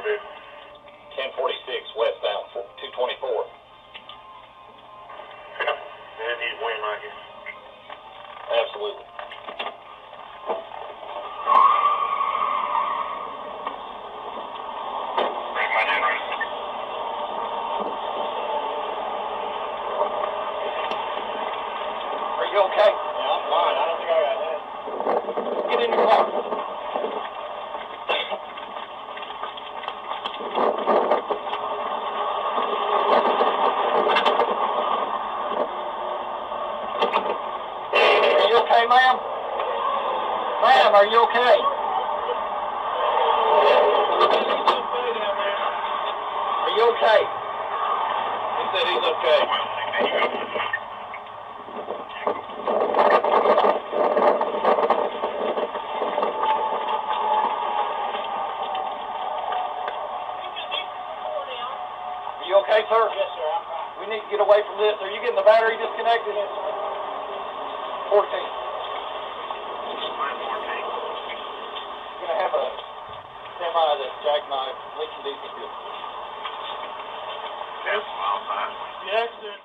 dude? 1046 westbound, 224. And he's winning, I guess. Absolutely. Bring my generator. Are you okay? Yeah, I'm fine. I don't think I got that. Get in your car. Are you okay, ma'am? Ma'am, are you okay? Are you okay? He said he's okay. Are you okay, sir? Yes, sir. I'm fine. We need to get away from this. Are you getting the battery disconnected? Yes, sir. 14. Line 14. You're going to have a semi that's jackknife leaking diesel fuel. That's wild time. Yes, sir.